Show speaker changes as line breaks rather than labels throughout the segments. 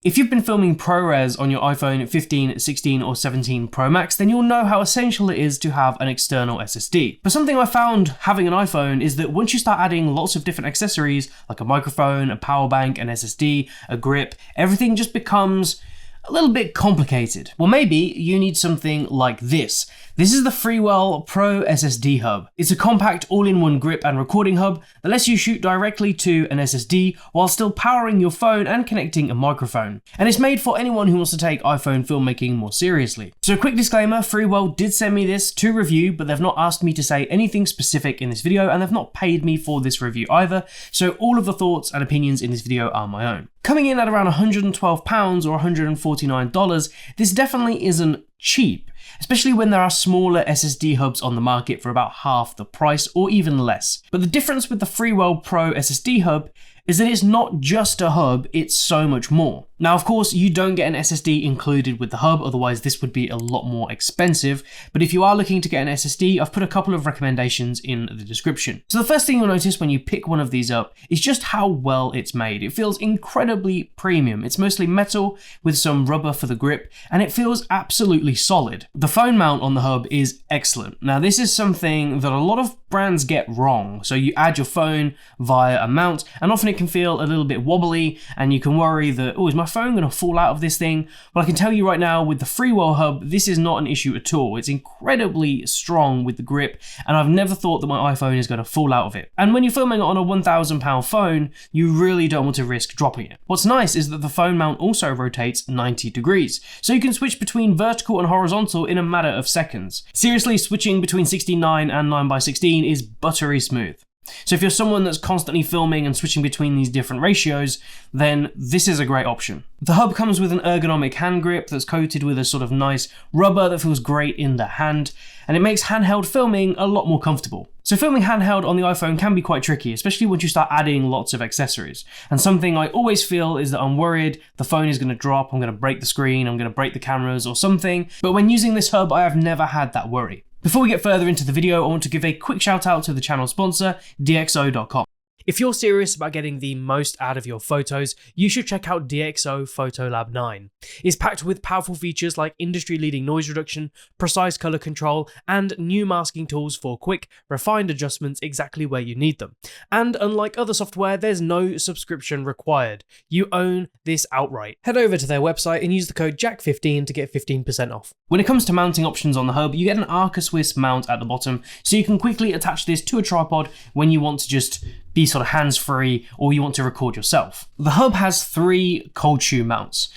If you've been filming ProRes on your iPhone 15, 16 or 17 Pro Max, then you'll know how essential it is to have an external SSD. But something I found having an iPhone is that once you start adding lots of different accessories, like a microphone, a power bank, an SSD, a grip, everything just becomes a little bit complicated. Well, maybe you need something like this. This is the Freewell Pro SSD Hub. It's a compact all-in-one grip and recording hub that lets you shoot directly to an SSD while still powering your phone and connecting a microphone. And it's made for anyone who wants to take iPhone filmmaking more seriously. So a quick disclaimer, Freewell did send me this to review, but they've not asked me to say anything specific in this video, and they've not paid me for this review either, so all of the thoughts and opinions in this video are my own. Coming in at around £112 or $149, this definitely isn't cheap, especially when there are smaller SSD hubs on the market for about half the price or even less. But the difference with the Freewell Pro SSD Hub is that it's not just a hub, it's so much more. Now, of course, you don't get an SSD included with the hub, otherwise this would be a lot more expensive. But if you are looking to get an SSD, I've put a couple of recommendations in the description. So the first thing you'll notice when you pick one of these up is just how well it's made. It feels incredibly premium. It's mostly metal with some rubber for the grip, and it feels absolutely solid. The phone mount on the hub is excellent. Now, this is something that a lot of brands get wrong. So you add your phone via a mount, and often it can feel a little bit wobbly, and you can worry that, oh, is my phone going to fall out of this thing? Well, I can tell you right now with the Freewell Hub, this is not an issue at all. It's incredibly strong with the grip, and I've never thought that my iPhone is going to fall out of it. And when you're filming it on a £1,000 phone, you really don't want to risk dropping it. What's nice is that the phone mount also rotates 90 degrees, so you can switch between vertical and horizontal in a matter of seconds. Seriously, switching between 16:9 and 9:16 is buttery smooth. So if you're someone that's constantly filming and switching between these different ratios, then this is a great option. The hub comes with an ergonomic hand grip that's coated with a sort of nice rubber that feels great in the hand, and it makes handheld filming a lot more comfortable. So filming handheld on the iPhone can be quite tricky, especially once you start adding lots of accessories. And something I always feel is that I'm worried the phone is going to drop, I'm going to break the screen, I'm going to break the cameras or something. But when using this hub, I have never had that worry. Before we get further into the video, I want to give a quick shout out to the channel sponsor, DxO.com. If you're serious about getting the most out of your photos, you should check out DxO PhotoLab 9. It's packed with powerful features like industry-leading noise reduction, precise color control, and new masking tools for quick, refined adjustments exactly where you need them. And unlike other software, there's no subscription required. You own this outright. Head over to their website and use the code JACK15 to get 15% off. When it comes to mounting options on the hub, you get an Arca Swiss mount at the bottom, so you can quickly attach this to a tripod when you want to just be sort of hands-free or you want to record yourself. The hub has 3 cold shoe mounts.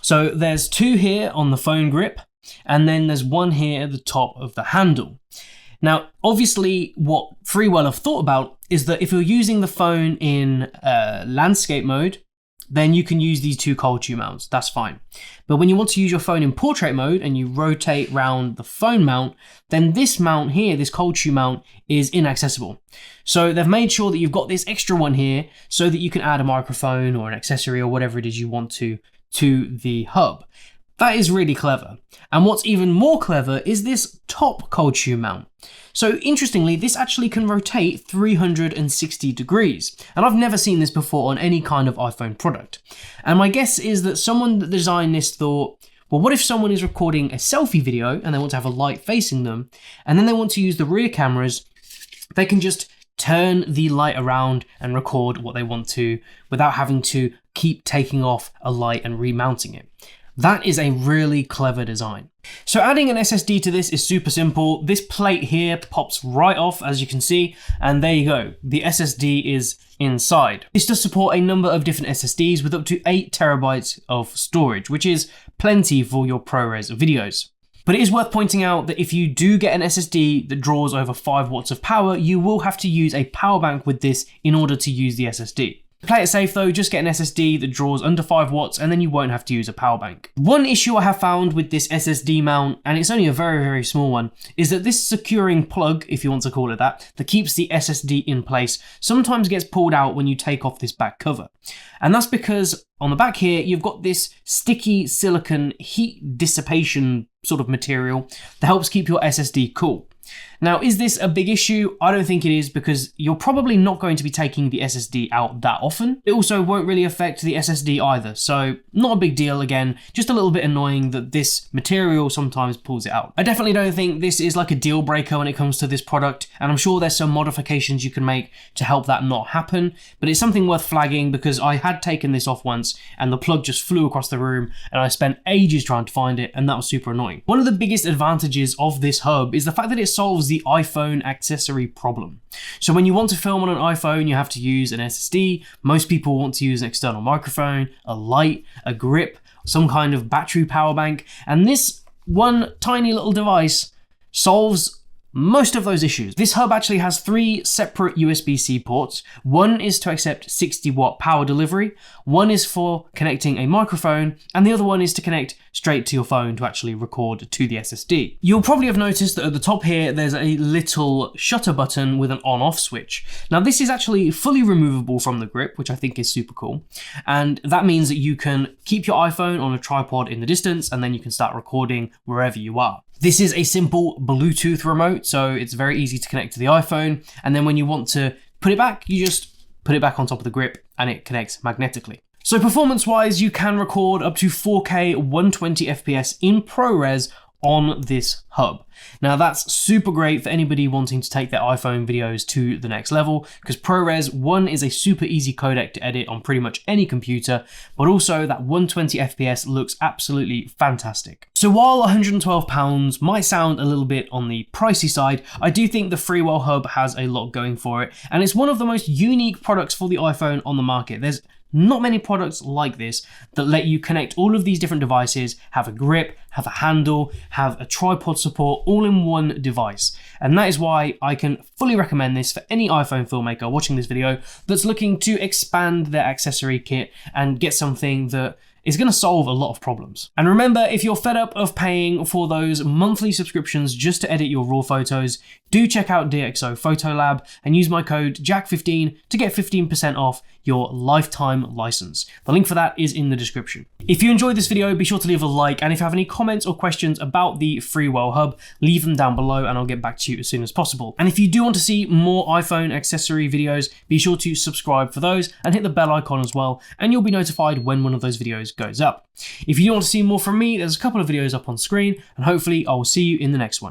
So there's 2 here on the phone grip, and then there's 1 here at the top of the handle. Now, obviously what Freewell have thought about is that if you're using the phone in landscape mode, then you can use these 2 cold shoe mounts, that's fine. But when you want to use your phone in portrait mode and you rotate around the phone mount, then this mount here, this cold shoe mount, is inaccessible. So they've made sure that you've got this extra one here so that you can add a microphone or an accessory or whatever it is you want to the hub. That is really clever. And what's even more clever is this top cold shoe mount. So interestingly, this actually can rotate 360 degrees. And I've never seen this before on any kind of iPhone product. And my guess is that someone that designed this thought, well, what if someone is recording a selfie video and they want to have a light facing them, and then they want to use the rear cameras, they can just turn the light around and record what they want to without having to keep taking off a light and remounting it. That is a really clever design. So adding an SSD to this is super simple. This plate here pops right off, as you can see, and there you go. The SSD is inside. This does support a number of different SSDs with up to 8 terabytes of storage, which is plenty for your ProRes videos. But it is worth pointing out that if you do get an SSD that draws over 5 watts of power, you will have to use a power bank with this in order to use the SSD. To play it safe though, just get an SSD that draws under 5 watts and then you won't have to use a power bank. One issue I have found with this SSD mount, and it's only a very, very small one, is that this securing plug, if you want to call it that keeps the SSD in place, sometimes gets pulled out when you take off this back cover. And that's because on the back here, you've got this sticky silicone heat dissipation sort of material that helps keep your SSD cool. Now, is this a big issue? I don't think it is, because you're probably not going to be taking the SSD out that often. It also won't really affect the SSD either, so not a big deal. Again, just a little bit annoying that this material sometimes pulls it out. I definitely don't think this is like a deal breaker when it comes to this product, and I'm sure there's some modifications you can make to help that not happen, but it's something worth flagging because I had taken this off once and the plug just flew across the room and I spent ages trying to find it, and that was super annoying. One of the biggest advantages of this hub is the fact that it solves the iPhone accessory problem. So when you want to film on an iPhone, you have to use an SSD. Most people want to use an external microphone, a light, a grip, some kind of battery power bank, and this one tiny little device solves most of those issues. This hub actually has 3 separate USB-C ports. One is to accept 60-watt power delivery, one is for connecting a microphone, and the other one is to connect straight to your phone to actually record to the SSD. You'll probably have noticed that at the top here, there's a little shutter button with an on-off switch. Now, this is actually fully removable from the grip, which I think is super cool. And that means that you can keep your iPhone on a tripod in the distance, and then you can start recording wherever you are. This is a simple Bluetooth remote, so it's very easy to connect to the iPhone. And then when you want to put it back, you just put it back on top of the grip and it connects magnetically. So performance-wise, you can record up to 4K 120 FPS in ProRes on this hub. Now, that's super great for anybody wanting to take their iPhone videos to the next level, because ProRes, one, is a super easy codec to edit on pretty much any computer, but also that 120 FPS looks absolutely fantastic. So while £112 might sound a little bit on the pricey side, I do think the Freewell Hub has a lot going for it, and it's one of the most unique products for the iPhone on the market. There's not many products like this that let you connect all of these different devices, have a grip, have a handle, have a tripod support, all in one device. And that is why I can fully recommend this for any iPhone filmmaker watching this video that's looking to expand their accessory kit and get something that is going to solve a lot of problems. And remember, if you're fed up of paying for those monthly subscriptions just to edit your raw photos, do check out DxO Photolab and use my code JACK15 to get 15% off your lifetime license. The link for that is in the description. If you enjoyed this video, be sure to leave a like, and if you have any comments or questions about the Freewell Hub, leave them down below and I'll get back to you as soon as possible. And if you do want to see more iPhone accessory videos, be sure to subscribe for those and hit the bell icon as well, and you'll be notified when one of those videos goes up. If you do want to see more from me, there's a couple of videos up on screen, and hopefully I will see you in the next one.